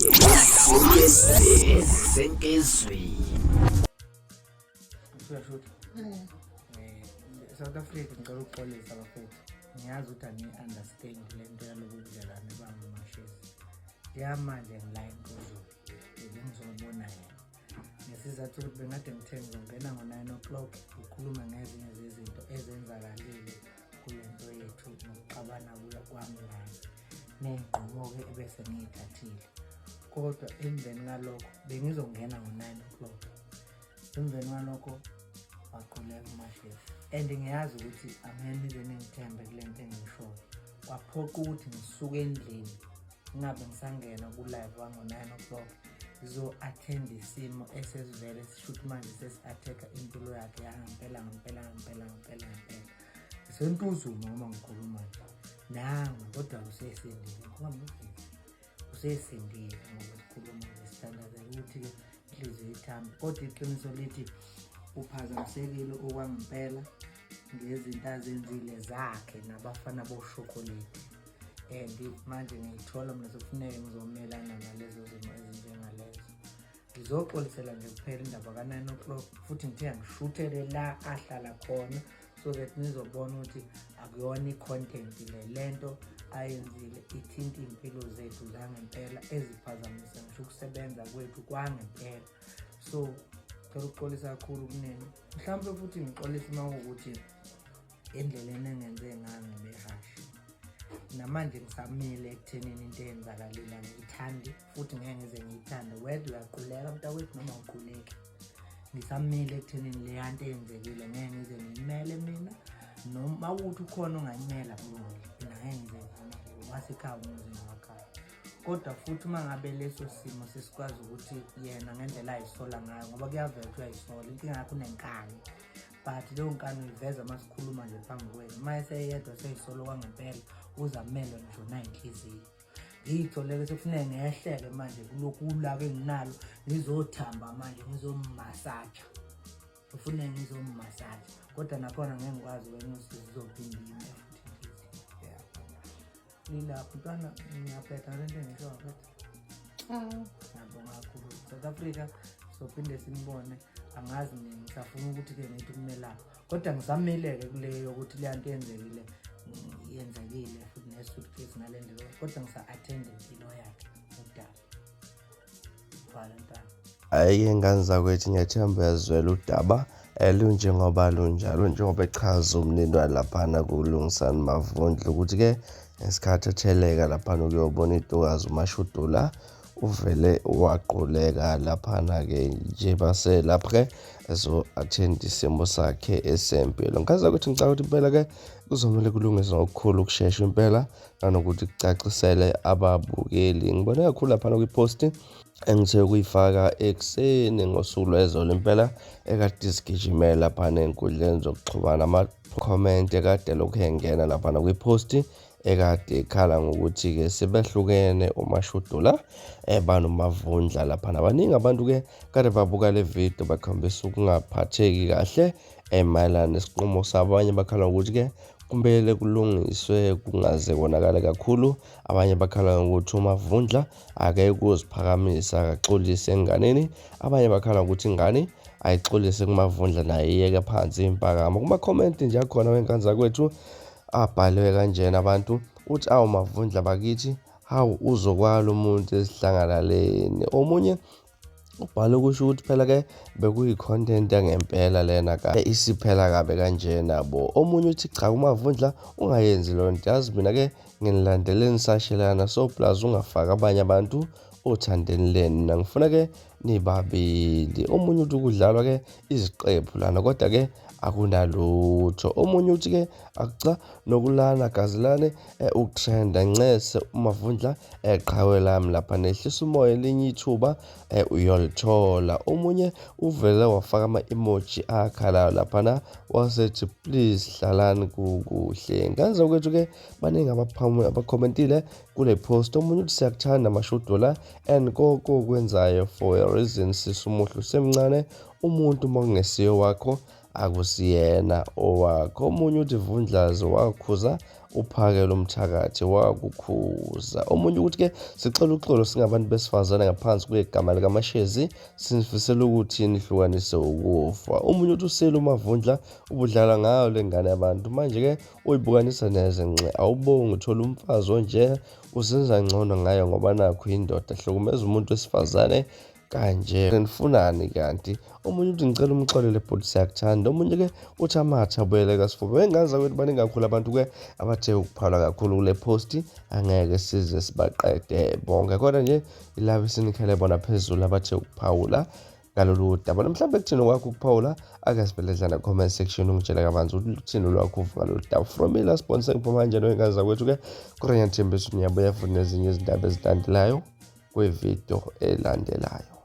South Africa ngicela ukuxolisa bafethu. Ngiyazi ukuthi ani-understand le nto yalobu budlelwane bangumashezi. Manje ngila enkuzulu, bengizobona yena. Ngesizathu ukuthi bengade ngithe ngizongena ngo-9 o'clock ukhuluma ngezinye zezinto ezenzakalile kule nto yethu nokuxabana kwami naye. Ney'nqumo-ke ebese ngiy'thathile. Kodwa emveni ngalokho bengizongena ngo-9 o'clock. Emveni ngalokho waquleka umashezi. And ngiyazi ukuthi angeke nize ningithembe kule nto engiyishoyo. Kwaphoqa ukuthi ngisuke endlini ngingabe ngisangena ku-live wango-9 o'clock ngizo-attend isimo esesivele sishuthi manje sesi-attack-a impilo yakhe yangempela. Ngisentuzuma uma ngikhuluma nje. Nangu kodwa usesindile. Usesindile ngoba sikhuluma ngesithandazelo ukuthi-ke inhliziyo ithambe. Kodwa iqiniso lithi uphazamisekile okwangempela ngezinto azenzile zakhe nabafana boshokoledi. And manje ngiyithola mina sekufuneka ngizomelana nalezo zimo ezinjengalezo. Ngizoxolisela nje kuphela indaba ka-9 o'clock futhi ngithe ngishuthele la ahlala khona so that nizobona ukuthi akuyona i-content le nto ayenzile ithinta iy'mpilo zethu zangempela eziphazamisa ngisho ukusebenza kwethu kwangempela. So ngicela ukuxolisa kakhulu kunini. Mhlawumbe futhi ngixolisa uma ukuthi endleleni engenze ngayo ngibehashi. Namanje ngisamile ekuthenini into eyenzakalile angiyithandi futhi ngeke ngize ngiyithande. Whether uyaquleka mntakwethu noma uquleki. Ngisamile ekuthenini leya nto eyenzekile ngeke ngize ngiyimele mina. Noma ukuthi ukhona ongayimela kulungile. Mina ngeke ngize ngiyimele. Wasekhaya umuzini wakhaya. Kodwa futhi uma ngabe leso simo sesikwazi ukuthi yena ngendlela ayisola ngayo ngoba kuyavela ukuthi uyayisola inkinga yakho unenkani. But leyo nkani uyiveza uma sikhuluma nje phambi kwenu. Uma eseyedwa seyisola kwangempela uzamele ngisho nayinhliziyo. Ngiyitholeke sekufuneka ngehlele manje kulokhu ulaka enginalo ngizothamba manje ngizommasaja. Kufuneka ngizommasaja. Kodwa nakhona ngeke ngikwazi wena usizophinde yime futhi inhliziyo. Ilapho ntwana ngiyaphetha lento engisho waphetha. Ngiyabonga kakhulu. South Africa sophinde sinibone. Angazi mina ngisafuna ukuthi-ke ngithi kumelapho. Kodwa ngisameleke kuleyo ukuthi leya nto yenzekile futhi ne-suitcase ngale ndlela. Kodwa ngisa-attend impilo yakhe udaba. Bhala ntwana. Hhayi-ke ngane zakwethu ngiyathemba uyazwela udaba lunjengoba lunjalo njengoba echaza umnini walaphana kuLungisani Mavundla ukuthi-ke ngesikhathi etheleka laphana ukuyobona intokazi uMashudula uvele waquleka laphana-ke nje base lapho-ke ezo-attend isimo sakhe esempilo. Ngikaza ukuthi ngicabanga ukuthi impela-ke kuzomele kulungiswe ngokukhulu ukushesha impela nanokuthi kucacisele ababukeli. Ngibone kakhulu laphana kwiposti engithe ukuyifaka ekuseni ngosuku lwezolo impela ekade sigijimela laphana ey'nkundleni zokuxhumana ama-comment ekade lokhu engena laphana kwiposti ekade ekhala ngokuthi-ke sebehlukene uMashudula banomavundla laphana. Baningi abantu-ke kade babuka le video bakhombisa ukungaphatheki kahle mayelana nesinqumo sabo. Abanye bakhala ngokuthi-ke kumele kulungiswe kungaze konakale kakhulu. Abanye bakhala ngokuthi uMavundla akeke ukuziphakamisa akaxolise enganeni. Abanye bakhala ngokuthi ingane ayixolise kuMavundla naye iyeke phansi impakamo. Kuma-comment nje akhona wengane zakwethu abhaliwe kanjena abantu uthi awu Mavundla bakithi hawu uzokwala umuntu esihlangalaleni. Omunye ubhale kusho ukuthi phela-ke bekuyi-content yangempela lena isiphela kabe kanjena bo. Omunye uthi cha uMavundla ungayenzi leyo nto yazi mina-ke nginilandeleni sashelana so plus ungafaki abanye abantu othandeni leni ngifuna-ke nibabili. Omunye uthi kudlalwa-ke iziqephu lana kodwa-ke akunalutho. Omunye uthi-ke akuca nokulana gazilane ukutrenda ncese uMavundla qhawe lami lapha nehlisa umoya elinye ithuba uyolithola. Omunye uvele wafaka ama-emoji akhalayo laphana wasethi please hlalani kukuhle. Ngane zakwethu-ke baningi abakhomentile kule post. Omunye uthi siyakuthanda Mashudula and kokwenzayo for a reason sisumuhlu semncane umuntu uma kungesiyo wakho akusiyena owakho. Omunye uthi Vundlazi wakhuza uphakele umthakathi wakukhuza. Omunye ukuthi-ke sicela uxolo singabantu besifazane ngaphansi kwegama likaMashezi sinifisela ukuthi nihlukanise ukufa. Omunye uthi uSilo Mavundla ubudlala ngayo le ngane yabantu manje-ke uyibukanisa neze nce awubongi uthola umfazi onje uzenza ngcono ngayo ngoba nakho indoda hlukumeza umuntu wesifazane kanje nifunani kanti. Omunye uthi ngicela umxolele bhuti siyakuthanda. Omunye-ke uthi amatha abuyele kaSifuba. Bengazi ukuthi baningi kakhulu abantu-ke abathe ukuphalwa kakhulu kule posti angeke size sibaqede bonke kodwa nje ilaba esinikhele bona phezulu abathe ukuphawula ngalolu daba. Mhlawumbe kuthini kwakho ukuphawula ake sibelezana comment section ungitshela kabanzi ukuthi luthini lwakho uva ngalolu daba. From ila sponsor ngiphuma kanje noyengaza kwethu-ke kuRyan Thembisa uyabuya futhi nezinye izindaba ezilandelayo kwividiyo elandelayo.